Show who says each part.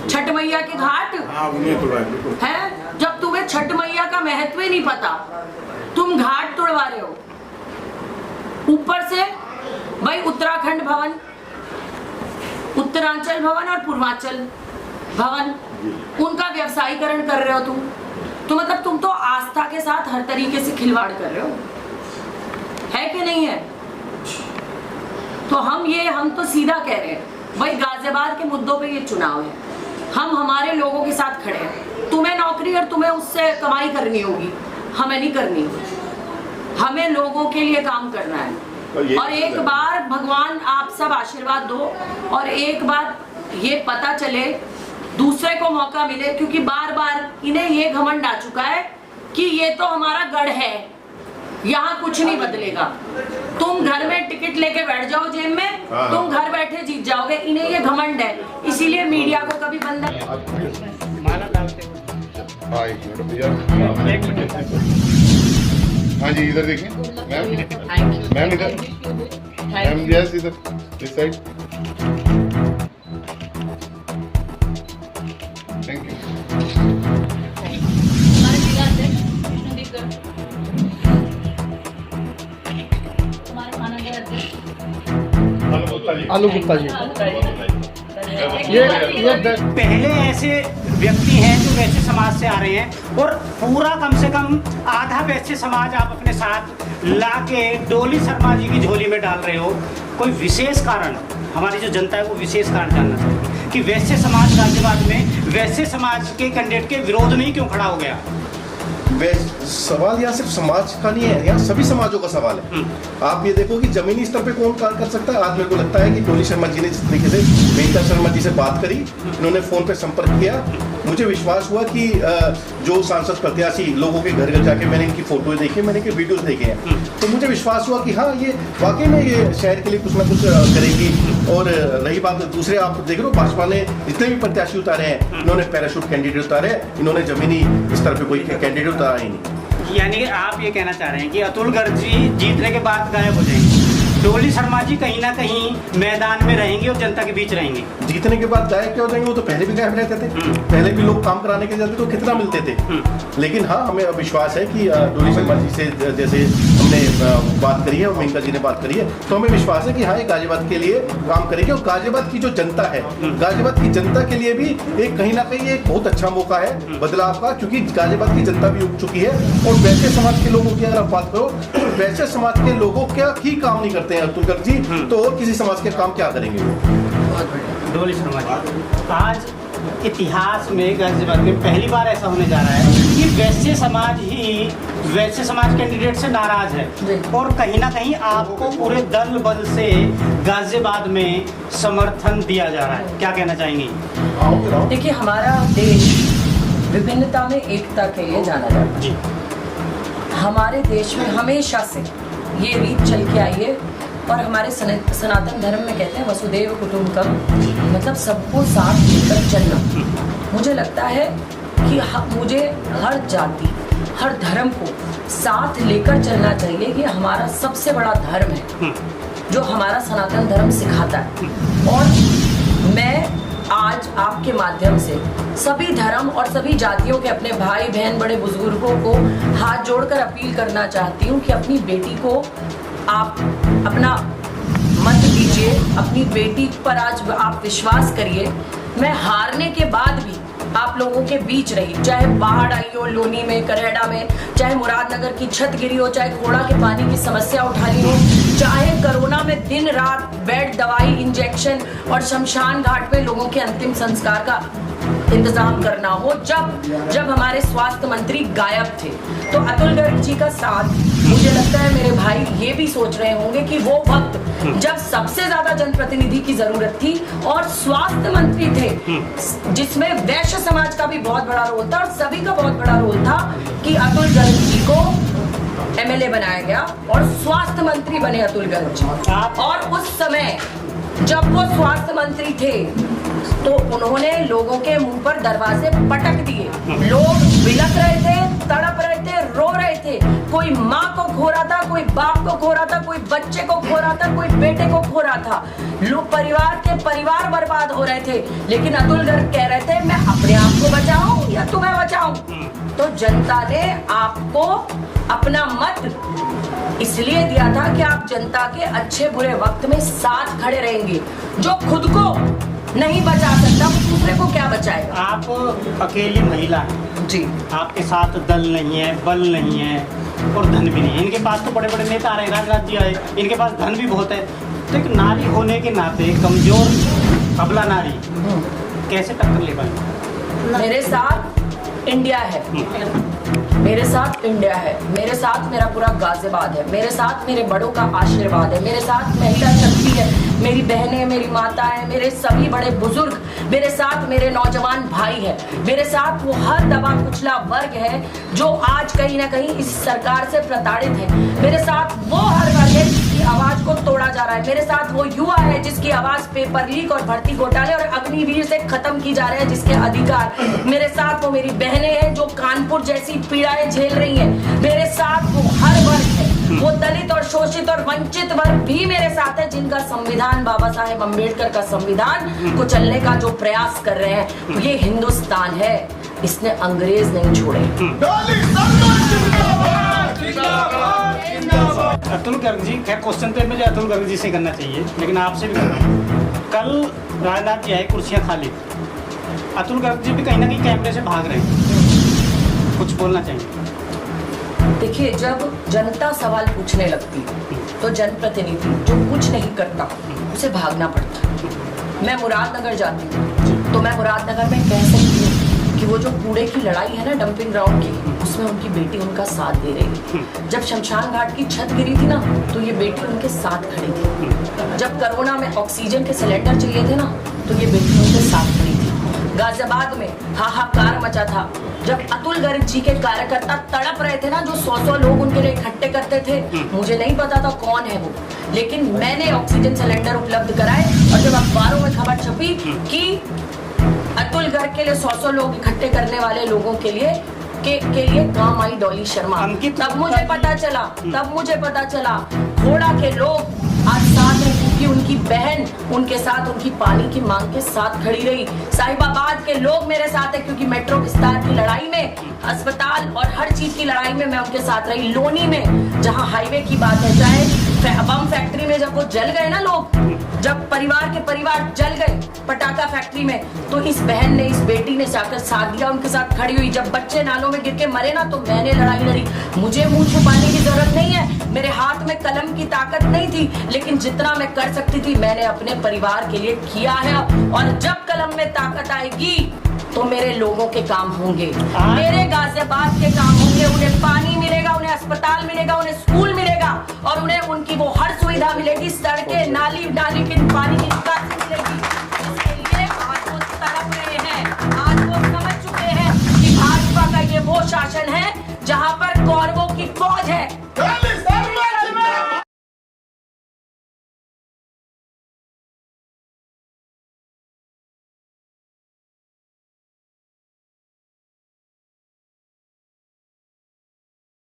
Speaker 1: छठ मैया के घाट है। जब तुम्हें छठ मैया का महत्व ही नहीं पता, तुम घाट तोड़वा रहे हो। ऊपर से भाई उत्तराखंड भवन, उत्तरांचल भवन और पूर्वांचल भवन, उनका व्यवसायीकरण कर रहे हो तुम। तो मतलब तुम तो आस्था के साथ हर तरीके से खिलवाड़ कर रहे हो, है कि नहीं है? तो हम तो सीधा कह रहे हैं भाई, गाजियाबाद के मुद्दों पे ये चुनाव है, हम हमारे लोगों के साथ खड़े हैं। तुम्हें नौकरी और तुम्हें उससे कमाई करनी होगी, हमें नहीं करनी। हमें लोगों के लिए काम करना है। और एक बार भगवान आप सब आशीर्वाद दो और एक बार ये पता चले, दूसरे को मौका मिले, क्योंकि बार बार इन्हें ये घमंड आ चुका है कि ये तो हमारा गढ़ है, यहाँ कुछ नहीं बदलेगा। तुम घर में टिकट लेके बैठ जाओ जेब में, तुम घर बैठे जीत जाओगे। इन्हें ये घमंड है, इसीलिए मीडिया को कभी बंद
Speaker 2: हाँ जी, इधर देखिए मैम इधर, मैम यस इधर, इस साइड। Thank you.
Speaker 3: आलू गुप्ता जी,
Speaker 4: पहले ऐसे व्यक्ति हैं जो वैश्य समाज से आ रहे हैं और पूरा कम से कम आधा वैश्य समाज आप अपने साथ लाके डोली शर्मा जी की झोली में डाल रहे हो। कोई विशेष कारण, हमारी जो जनता है वो विशेष कारण जानना चाहेगी कि वैश्य समाज गाजियाबाद में वैश्य समाज के कैंडिडेट के विरोध में ही क्यों खड़ा हो गया?
Speaker 5: सवाल यहाँ सिर्फ समाज का नहीं है, यहाँ सभी समाजों का सवाल है। आप ये देखो कि जमीनी स्तर पे कौन कार्य कर सकता है। आज मेरे को लगता है कि डोली शर्मा जी ने जिस तरीके से मेनका शर्मा जी से बात करी, इन्होंने फोन पे संपर्क किया, मुझे विश्वास हुआ कि जो सांसद प्रत्याशी लोगों के घर घर जाके मैंने इनकी फोटो देखी, मैंने इनके वीडियोस देखे हैं, तो मुझे विश्वास हुआ कि हाँ ये वाकई में ये शहर के लिए कुछ ना कुछ करेगी। और रही बात दूसरे, आप देख रहे हो भाजपा ने जितने भी प्रत्याशी उतारे हैं, इन्होंने पैराशूट कैंडिडेट उतारे, इन्होंने जमीनी स्तर पर कोई कैंडिडेट उतारा ही नहीं।
Speaker 4: यानी आप ये कहना चाह रहे हैं कि अतुल गर्ग जी जीतने के बाद गायब हो जाएंगे, डोली शर्मा जी कहीं ना कहीं मैदान में रहेंगे और जनता के बीच रहेंगे।
Speaker 5: जीतने के बाद गायब क्या हो जाएंगे? वो तो पहले भी गायब रहते थे, पहले भी लोग काम कराने के जाते तो कितना मिलते थे। लेकिन हाँ, हमें विश्वास है कि डोली शर्मा जी से जैसे हमने बात करी है और मेनका जी ने बात करी है, तो हमें विश्वास है कि हाँ ये गाजियाबाद के लिए काम करेंगे। और गाजियाबाद की जो जनता है, गाजियाबाद की जनता के लिए भी एक कहीं ना कहीं एक बहुत अच्छा मौका है बदलाव का, क्योंकि गाजियाबाद की जनता भी उठ चुकी है। और वैसे समाज के लोगों की अगर आप बात करो, वैसे समाज के लोगों क्या ही काम नहीं करते हैं अतुल गर्ग जी, तो और किसी समाज के काम क्या करेंगे?
Speaker 4: डोली शर्मा जी, आज इतिहास में गाजियाबाद में पहली बार ऐसा होने जा रहा है कि वैश्य समाज ही वैश्य समाज कैंडिडेट से नाराज है और कहीं ना कहीं आपको पूरे दल बल से गाजियाबाद में समर्थन दिया जा रहा है। क्या कहना चाहेंगे?
Speaker 1: देखिए, हमारा देश विभिन्नता में एकता के लिए जाना जाता है। हमारे देश में हमेशा से ये रीत चल के आई है और हमारे सनातन धर्म में कहते हैं वसुदेव कुटुंबकम, मतलब सबको साथ लेकर चलना। मुझे लगता है कि मुझे हर जाति, हर धर्म को साथ लेकर चलना चाहिए। ये हमारा सबसे बड़ा धर्म है जो हमारा सनातन धर्म सिखाता है। और मैं आज आपके माध्यम से सभी धर्म और सभी जातियों के अपने भाई बहन बड़े बुजुर्गों को हाथ जोड़कर अपील करना चाहती हूँ कि अपनी बेटी को आप अपना मत दीजिए, अपनी बेटी पर आज आप विश्वास करिए। मैं हारने के बाद भी आप लोगों के बीच रही, चाहे बाढ़ आई हो लोनी में, करेड़ा में, चाहे मुरादनगर की छत गिरी हो, चाहे घोड़ा के पानी की समस्या उठानी हो, चाहे कोरोना में दिन रात बेड, दवाई, इंजेक्शन और शमशान घाट में लोगों के अंतिम संस्कार का इंतजाम करना हो। जब हमारे स्वास्थ्य मंत्री गायब थे, तो अतुल गर्ग जी का साथ, मुझे लगता है मेरे भाई ये भी सोच रहे होंगे कि वो वक्त जब सबसे ज्यादा जनप्रतिनिधि की जरूरत थी और स्वास्थ्य मंत्री थे, जिसमें वैश्य समाज का भी बहुत बड़ा रोल था और सभी का बहुत बड़ा रोल था कि अतुल गर्ग जी को एमएलए बनाया गया और स्वास्थ्य मंत्री बने अतुल गर्ग जी। और उस समय जब वो स्वास्थ्य मंत्री थे, तो उन्होंने लोगों के मुंह पर दरवाजे पटक दिए। लोग बिलख रहे थे, तड़प रहे थे, रो रहे थे। कोई माँ को खो रहा था, कोई बाप को खो रहा था, कोई बच्चे को खो रहा था, कोई बेटे को खो रहा था। लोग परिवार के परिवार बर्बाद हो रहे थे। लेकिन अतुल गर्ग कह रहे थे मैं अपने आप को बचाऊं या तुम्हें बचाऊं। तो जनता ने आपको अपना मत इसलिए दिया था कि आप जनता के अच्छे बुरे वक्त में साथ खड़े रहेंगे। जो खुद को नहीं बचा सकता वो दूसरे को क्या बचाएगा।
Speaker 4: आप अकेली महिला हैं
Speaker 1: जी,
Speaker 4: आपके साथ दल नहीं है, बल नहीं है और धन भी नहीं है। इनके पास तो बड़े बड़े नेता आ रहे हैं, राजनाथ जी आए, इनके पास धन भी बहुत है। तो एक नारी होने के नाते कमजोर अबला नारी कैसे टक्कर ले पाएंगे?
Speaker 1: मेरे साथ इंडिया है, मेरे साथ इंडिया है, मेरे साथ मेरा पूरा गाजियाबाद है, मेरे साथ मेरे बड़ों का आशीर्वाद है, मेरे साथ महिला शक्ति है, मेरी बहनें, मेरी माता है, मेरे सभी बड़े बुजुर्ग, मेरे साथ मेरे नौजवान भाई है, मेरे साथ वो हर दबा कुचला वर्ग है जो आज कहीं ना कहीं इस सरकार से प्रताड़ित है। मेरे साथ वो हर वर्ग है जिसकी आवाज को तोड़ा जा रहा है। मेरे साथ वो युवा है जिसकी आवाज पेपर लीक और भर्ती घोटाले और अग्निवीर से खत्म की जा रहे हैं, जिसके अधिकार। मेरे साथ वो मेरी बहनें हैं जो कानपुर जैसी पीड़ाएं झेल रही हैं। मेरे साथ वो हर वर्ग है, वो दलित और शोषित और वंचित वर्ग भी मेरे साथ है, जिनका संविधान, बाबा साहेब अम्बेडकर का संविधान को चलने का जो प्रयास कर रहे हैं। ये हिंदुस्तान है, इसने अंग्रेज नहीं छोड़े।
Speaker 4: अतुल गर्ग जी, खैर क्वेश्चन पे मुझे अतुल गर्ग जी से करना चाहिए, लेकिन आपसे भी करना है। कल राजनाथ जी आए, कुर्सियां खाली, अतुल गर्ग जी भी कहीं ना कहीं कैमरे से भाग रहे हैं, कुछ बोलना चाहिए?
Speaker 1: देखिए, जब जनता सवाल पूछने लगती तो जनप्रतिनिधि जो कुछ नहीं करता उसे भागना पड़ता। मैं मुरादनगर जाती हूँ तो मैं मुरादनगर में कह सकती हूँ कि वो जो कूड़े की लड़ाई है ना डंपिंग ग्राउंड की, उसमें उनकी बेटी उनका साथ दे रही है। जब शमशान घाट की छत गिरी थी ना तो ये बेटी उनके साथ खड़ी थी। जब कोरोना में ऑक्सीजन के सिलेंडर चाहिए थे ना तो ये बेटी उनके साथ खड़ी थी। गाजियाबाद में हाहाकार मचा था जब अतुल गर्ग जी के कार्यकर्ता तड़प रहे थे ना, जो 100 लोग उनके लिए इकट्ठे करते थे। मुझे नहीं पता था कौन है वो, लेकिन मैंने ऑक्सीजन सिलेंडर उपलब्ध कराए। और जब अखबारों में खबर छपी कि अतुल गर्ग के लिए 100 लोग इकट्ठे करने वाले लोगों के लिए काम आई डॉली शर्मा, तब मुझे पता चला घोड़ा के लोग आज साथ हैं, क्योंकि उनकी बहन उनके साथ उनकी पानी की मांग के साथ खड़ी रही। साहिबाबाद के लोग मेरे साथ है क्योंकि मेट्रो विस्तार की लड़ाई में, अस्पताल और हर चीज की लड़ाई में मैं उनके साथ रही। लोनी में जहां हाईवे की बात है, चाहे बम फैक्ट्री में जब वो जल गए ना लोग, जब परिवार के परिवार जल गए पटाखा फैक्ट्री में, तो इस बहन ने, इस बेटी ने जाकर साथ दिया, उनके साथ खड़ी हुई। जब बच्चे नालों में गिर के मरे ना तो मैंने लड़ाई लड़ी। मुझे मुंह छुपाने की जरूरत नहीं है, मेरे हाथ में कलम की ताकत नहीं थी, लेकिन जितना मैं कर सकती थी मैंने अपने परिवार के लिए किया है। और जब कलम में ताकत आएगी तो मेरे लोगों के काम होंगे, मेरे गाजियाबाद के काम होंगे। उन्हें पानी मिलेगा, उन्हें अस्पताल मिलेगा, उन्हें स्कूल मिलेगा और उन्हें उनकी वो हर सुविधा मिलेगी। सड़कें, नाली की पानी की निकासी मिलेगी। इसके लिए आज वो तड़प रहे हैं, आज वो समझ चुके हैं कि भाजपा का ये वो शासन है जहां पर कौरवों की